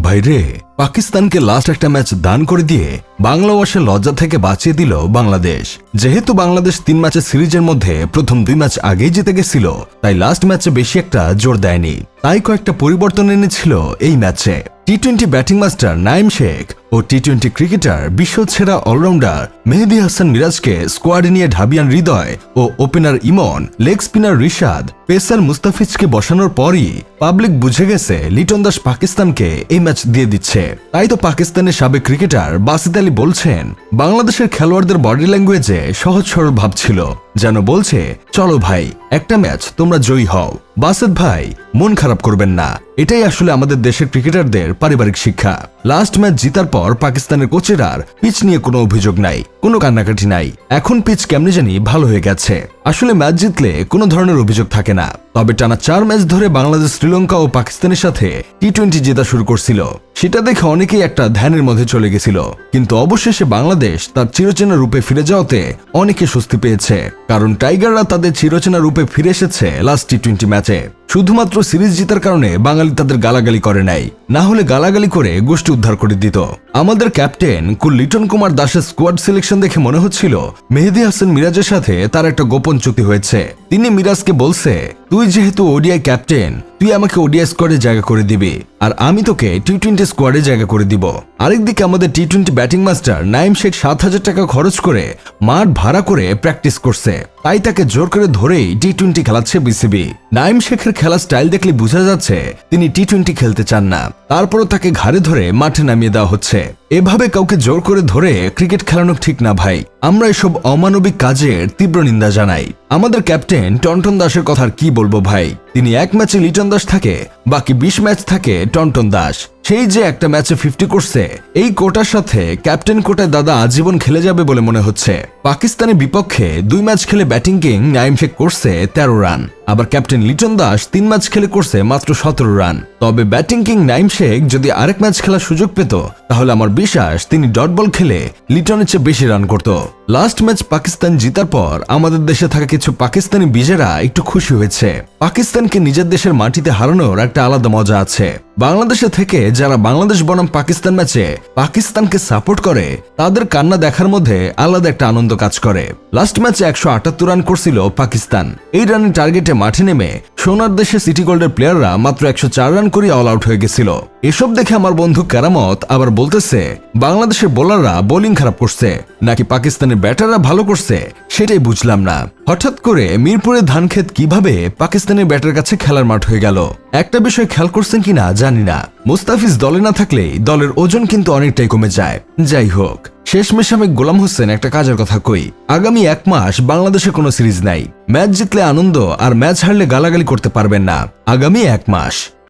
ভাইরে, পাকিস্তানকে লাস্ট একটা ম্যাচ দান করে দিয়ে বাংলাদেশের লজ্জা থেকে বাঁচিয়ে দিল বাংলাদেশ। যেহেতু বাংলাদেশ 3 ম্যাচের সিরিজের মধ্যে প্রথম 2 ম্যাচ আগেই জিতে গেছিল, তাই লাস্ট ম্যাচে বেশি একটা জোর দেয়নি। তাই কয়েকটা পরিবর্তন এনেছিল এই ম্যাচে। টি-20 ব্যাটিং মাস্টার নাইম শেখ ও টি-20 ক্রিকেটার বিশ্বসেরা অলরাউন্ডার মেহেদী হাসান মিরাজকে স্কোয়াডে নিয়ে ঢাবিয়ান হৃদয় ও ওপেনার ইমন, লেগ স্পিনার রিশাদ, পেসার মুস্তাফিজকে বসানোর পরই পাবলিক বুঝে গেছে লিটন দাস পাকিস্তানকে এই ম্যাচ দিয়ে দিচ্ছে। তাই তো পাকিস্তানের সাবেক ক্রিকেটার বাসিত আলী বলছেন, বাংলাদেশের খেলোয়াড়দের বডি ল্যাঙ্গুয়েজে সহজ সরল ভাব ছিল, যেন বলছে চলো ভাই, একটা ম্যাচ তোমরা জয়ী হও। বাসিত ভাই, মন খারাপ করবেন না, এটাই আসলে আমাদের দেশের ক্রিকেটারদের পারিবারিক শিক্ষা। লাস্ট ম্যাচ জিতার পর পাকিস্তানের কোচেরার পিচ নিয়ে কোনো অভিযোগ নাই, কোনো কান্নাকাটি নাই। এখন পিচ কেমনে জানি ভালো হয়ে গেছে। আসলে ম্যাচ জিতলে কোনো ধরনের অভিযোগ থাকে না। তবে টানা 4 ম্যাচ ধরে বাংলাদেশ শ্রীলঙ্কা ও পাকিস্তানের সাথে টি-20 জেতা শুরু করছিল, সেটা দেখে অনেকেই একটা ধ্যানের মধ্যে চলে গেছিল। কিন্তু অবশেষে বাংলাদেশ তার চিরচেনা রূপে ফিরে যাওয়াতে অনেকে স্বস্তি পেয়েছে, কারণ টাইগাররা তাদের চিরচেনা রূপে ফিরে এসেছে লাস্ট টি-20 ম্যাচে। শুধুমাত্র সিরিজ জিতার কারণে বাঙালি তাদের গালাগালি করে নাই, না হলে গালাগালি করে গোষ্ঠী উদ্ধার করে দিত। আমাদের ক্যাপ্টেন লিটন কুমার দাসের স্কোয়াড সিলেকশন দেখে মনে হচ্ছিল মেহেদী হাসান মিরাজের সাথে তার একটা গোপন চুক্তি হয়েছে। তিনি মিরাজকে বলছে, তুই যেহেতু ওডিআই ক্যাপ্টেন, তুই আমাকে ওডিআই স্কোয়াডে জায়গা করে দিবি, আর আমি তোকে টি-20 স্কোয়াডে জায়গা করে দিব। আরেকদিকে আমাদের টি-20 ব্যাটিং মাস্টার নাইম শেখ 7,000 টাকা খরচ করে মাঠ ভাড়া করে প্র্যাকটিস করছে, তাই তাকে জোর করে ধরেই টি-20 খেলাচ্ছে বিসিবি। নাইম শেখের খেলা স্টাইল দেখলে বোঝা যাচ্ছে তিনি টি-20 খেলতে চান না, তারপরও তাকে ঘাড়ে ধরে মাঠে নামিয়ে দেওয়া হচ্ছে। এভাবে কাউকে জোর করে ধরে ক্রিকেট খেলানো ঠিক না ভাই। আমরা এসব অমানবিক কাজের তীব্র নিন্দা জানাই। আমাদের ক্যাপ্টেন টন্টন দাসের কথা কি বলবো ভাই, তিনি এক ম্যাচে লিটন দাস থাকে, বাকি 20 ম্যাচ থাকে টন্টন দাস। সেই যে একটা ম্যাচে 50 করছে, এই কোটার সাথে ক্যাপ্টেন কোটায় দাদা আজীবন খেলে যাবে বলে মনে হচ্ছে। পাকিস্তানের বিপক্ষে 2 ম্যাচ খেলে ব্যাটিং কিং নাইম শেখ করছে 13 রান, আবার ক্যাপ্টেন লিটন দাস 3 ম্যাচ খেলে করছে মাত্র 17 রান। তবে ব্যাটিং কিং নাইম শেখ যদি আরেক ম্যাচ খেলার সুযোগ পেত, তাহলে আমার বিশ্বাস তিনি ডট বল খেলে লিটনের চেয়ে বেশি রান করত। লাস্ট ম্যাচ পাকিস্তান জিতার পর আমাদের দেশে থাকা কিছু পাকিস্তানি বিজেরা একটু খুশি হয়েছে। পাকিস্তানকে নিজের দেশের মাটিতে হারানোর একটা আলাদা মজা আছে। বাংলাদেশে থেকে যারা বাংলাদেশ বনাম পাকিস্তান ম্যাচে পাকিস্তানকে সাপোর্ট করে, তাদের কান্না দেখার মধ্যে আলাদা একটা আনন্দ কাজ করে। লাস্ট ম্যাচে 178 রান করছিল পাকিস্তান। এই রানের টার্গেটে মাঠে নেমে সোনার দেশে সিটি গোল্ডের প্লেয়াররা মাত্র 104 রান করে অল আউট হয়ে গেছিল। এসব দেখে আমার বন্ধু কেরামত আবার বলতেছে, বাংলাদেশের বোলাররা বোলিং খারাপ করছে নাকি পাকিস্তানের ব্যাটাররা ভালো করছে, সেটাই বুঝলাম না। হঠাৎ করে মিরপুরের ধানক্ষেত কিভাবে পাকিস্তানের ব্যাটার কাছে খেলার মাঠ হয়ে গেল, একটা বিষয় খেয়াল করছেন কিনা জানি না, মুস্তাফিজ দলে না থাকলেই দলের ওজন কিন্তু অনেকটাই কমে যায়। যাই হোক, শেষমেশ আমি গোলাম হোসেন একটা কাজের কথা কই, আগামী 1 মাস বাংলাদেশে কোনো সিরিজ নাই। ম্যাচ জিতলে আনন্দ আর ম্যাচ হারলে গালাগালি করতে পারবেন না আগামী 1 মাস।